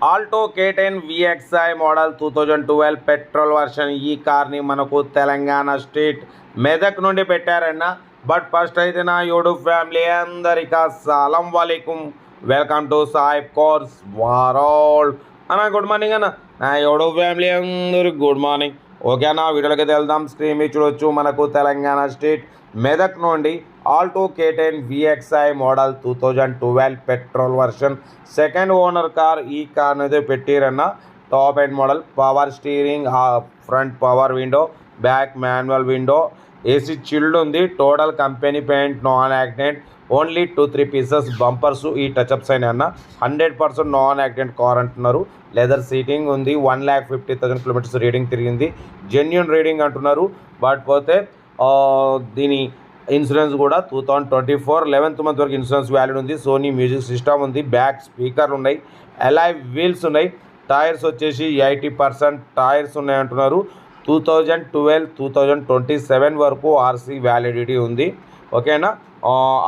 Alto K10 VXI model 2012 petrol version. ఈ కార్ని మనకు తెలంగాణ స్టేట్ మెదక్ నుండి పెట్టారన్న. బట్ ఫస్ట్ అయితే నా యూట్యూబ్ ఫ్యామిలీ అందరికీ అస్సలం వాలేకుం, వెల్కమ్ టు సాయిబ్ కార్స్ వరల్డ్ అన్న. గుడ్ మార్నింగ్ అన్న. నా యూట్యూబ్ ఫ్యామిలీ అందరికి గుడ్ మార్నింగ్. ఓకే అన్న, వీడియోలోకి వెళ్దాం. స్క్రీన్ మీద చూడొచ్చు మనకు తెలంగాణ స్టేట్ మెదక్ నుండి Alto K10 VXI model 2012 petrol version second owner car. ఈ కార్ అయితే పెట్టిరన్న. Top end model, power steering, front power window, back manual window, AC chilled ఉంది. Total company paint, non accident, only 2-3 pieces bumpers ఈ touch ups అయినా అన్న. 100% non accident car అంటున్నారు. Leather seating ఉంది. 1,50,000 kilometres reading తిరిగింది. జెన్యూన్ రీడింగ్ అంటున్నారు. But పోతే దీని ఇన్సూరెన్స్ కూడా 2024 11th మంత్ వరకు ఇన్సూరెన్స్ వ్యాలిడ్ ఉంది. సోనీ మ్యూజిక్ సిస్టమ్ ఉంది. బ్యాక్ స్పీకర్లు ఉన్నాయి. అలాయ్ వీల్స్ ఉన్నాయి. టైర్స్ వచ్చేసి 80% టైర్స్ ఉన్నాయి అంటున్నారు. 2012-2027 వరకు ఆర్సీ వ్యాలిడిటీ ఉంది. ఓకేనా.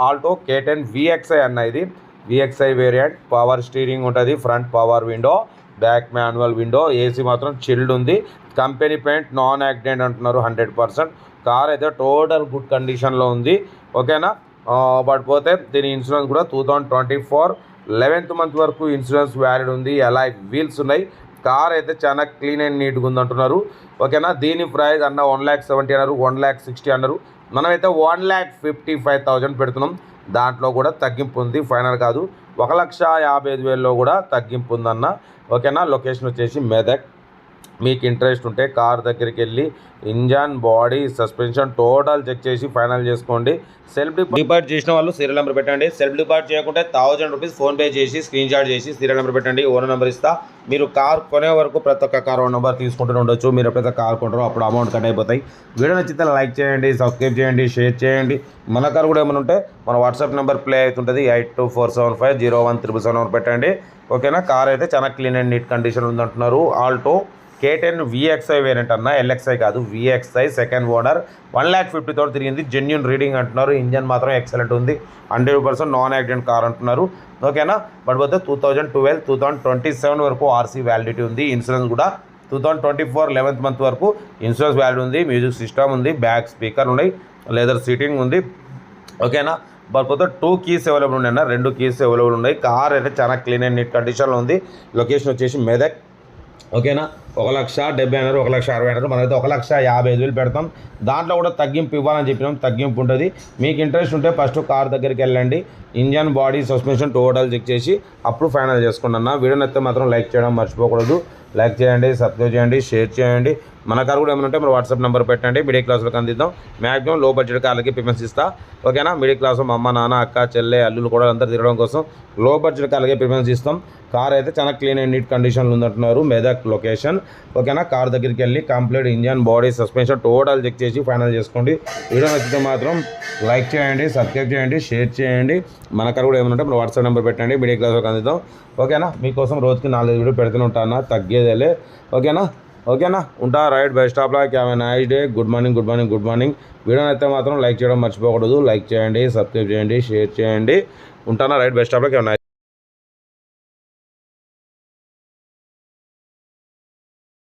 ఆల్టో K10 VXI అన్న. ఇది VXI వేరియంట్. పవర్ స్టీరింగ్ ఉంటుంది. Front power window, back manual window, AC మాత్రం చిల్డ్ ఉంది. కంపెనీ పెయింట్, నాన్ యాక్సిడెంట్ అంటున్నారు. 100% కార్ అయితే టోటల్ గుడ్ కండిషన్లో ఉంది. ఓకేనా. బట్ పోతే దీని ఇన్సూరెన్స్ కూడా 2024 11th మంత్ వరకు ఇన్సూరెన్స్ వ్యాలిడ్ ఉంది. అలాయ్ వీల్స్ ఉన్నాయి. కార్ అయితే చాలా క్లీన్ అండ్ నీట్గా ఉంది అంటున్నారు. ఓకేనా. దీని ప్రైస్ అన్న 1,70,000 అన్నారు, 1,60,000 అన్నారు. మనమైతే 1,55,000 పెడుతున్నాం. దాంట్లో కూడా తగ్గింపు ఉంది. ఫైనల్ కాదు, 1,55,000లో కూడా తగ్గింపు ఉందన్న. ఓకేనా. లొకేషన్ వచ్చేసి మెదక్. మీకు ఇంట్రెస్ట్ ఉంటే కార్ దగ్గరికి వెళ్ళి engine, body, suspension total check చేసి ఫైనల్ చేసుకోండి. సెల్ఫ్ డిపాజిట్ చేసిన వాళ్ళు సీరియల్ నెంబర్ పెట్టండి. సెల్ఫ్ డిపాజిట్ చేయకుంటే 1,000 రూపీస్ ఫోన్పే చేసి స్క్రీన్ షాట్ చేసి సీరియల్ నెంబర్ పెట్టండి. ఓనర్ నెంబర్ ఇస్తా. మీరు కార్ కొనే వరకు ప్రతి ఒక్క కార్ ఓనర్ నెంబర్ తీసుకుంటూ ఉండొచ్చు. మీరు ఎప్పుడైతే కార్ కొంటారో అప్పుడు అమౌంట్ కట్ అయిపోతాయి. వీడియో నచ్చితే లైక్ చేయండి, సబ్స్క్రైబ్ చేయండి, షేర్ చేయండి. మన కార్ కూడా ఏమైనా ఉంటే మన వాట్సాప్ నెంబర్ ప్లే అవుతుంటుంది. 82475017 పెట్టండి. ఓకేనా. కార్ అయితే చాలా క్లీన్ అండ్ నీట్ కండిషన్ ఉందంటున్నారు. ఆల్టో K10 VXI వేరియంట్ అన్న. LXI కాదు, VXI సెకండ్ ఓనర్. 1,50,000 తిరిగింది. జెన్యూన్ రీడింగ్ అంటున్నారు. ఇంజన్ మాత్రం ఎక్సలెంట్ ఉంది. 100% నాన్ యాక్సిడెంట్ కార్ అంటున్నారు. ఓకేనా. బట్ పోతే 2012-2027 వరకు ఆర్సీ వ్యాలిడిటీ ఉంది. ఇన్సూరెన్స్ కూడా 2024 11th మంత్ వరకు ఇన్సూరెన్స్ వ్యాలిడ్ ఉంది. మ్యూజిక్ సిస్టమ్ ఉంది. బ్యాక్ స్పీకర్ ఉన్నాయి. లెదర్ సీటింగ్ ఉంది. ఓకేనా. బట్ పోతే 2 కీస్ అవైలబుల్ ఉన్నాయి అన్న. 2 కీస్ అవైలబుల్ ఉన్నాయి. కార్ అయితే చాలా క్లీన్ అండ్ నీట్ కండిషన్లో ఉంది. లొకేషన్ వచ్చేసి మెదక్. ఓకేనా. 1,70,000 అన్నారు, 1,60,000 అన్నారు. మనమైతే 1,55,000 పెడతాం. దాంట్లో కూడా తగ్గింపు ఇవ్వాలని చెప్పినాం. తగ్గింపు ఉంటుంది. మీకు ఇంట్రెస్ట్ ఉంటే ఫస్ట్ కార్ దగ్గరికి వెళ్ళండి. Engine, body, suspension total check చేసి అప్పుడు ఫైనల్ చేసుకోండి అన్న. వీడియో నచ్చితే మాత్రం లైక్ చేయడం మర్చిపోకూడదు. లైక్ చేయండి, సబ్స్క్రైబ్ చేయండి, షేర్ చేయండి. మన కార్ కూడా ఏమైనా ఉంటే మన వాట్సాప్ నెంబర్ పెట్టండి. మిడిల్ క్లాస్లోకి అందిద్దాం. మ్యాక్సిమం లో బడ్జెట్ కార్లకి ప్రిఫరెన్స్ ఇస్తా. ఓకేనా. మిడిల్ క్లాస్ మా అమ్మ, నాన్న, అక్క, చెల్లె, అల్లులు కూడా అందరూ తిరగడం కోసం లో బడ్జెట్ కార్లకి ప్రిఫరెన్స్ ఇస్తాం. కార్ అయితే చాలా క్లీన్ అండ్ నీట్ కండిషన్లో ఉందంటున్నారు. మెదక్ లొకేషన్. ఓకేనా. కార్ దగ్గరికి వెళ్ళి complete engine, body, suspension total check చేసి ఫైనల్ చేసుకోండి. వీడియో నచ్చితే మాత్రం లైక్ చేయండి, సబ్స్క్రైబ్ చేయండి, షేర్ చేయండి. మన కార్ కూడా ఏమైనా ఉంటే మన వాట్సాప్ నెంబర్ పెట్టండి. మిడిల్ క్లాస్లోకి అందిద్దాం. ఓకేనా. మీకోసం రోజుకి 4 వీడియో పెడుతూనే ఉంటాను. తగ్గేదేలే. ఓకేనా. ఓకేనా. ఉంటా. రైట్ బై స్టాప్లో. Have a nice day. Good morning, good morning, good morning. Video అయితే మాత్రం లైక్ చేయడం మర్చిపోకూడదు. లైక్ చేయండి, సబ్స్క్రైబ్ చేయండి, షేర్ చేయండి. ఉంటానా. రైట్ బై స్టాప్లో. Have a nice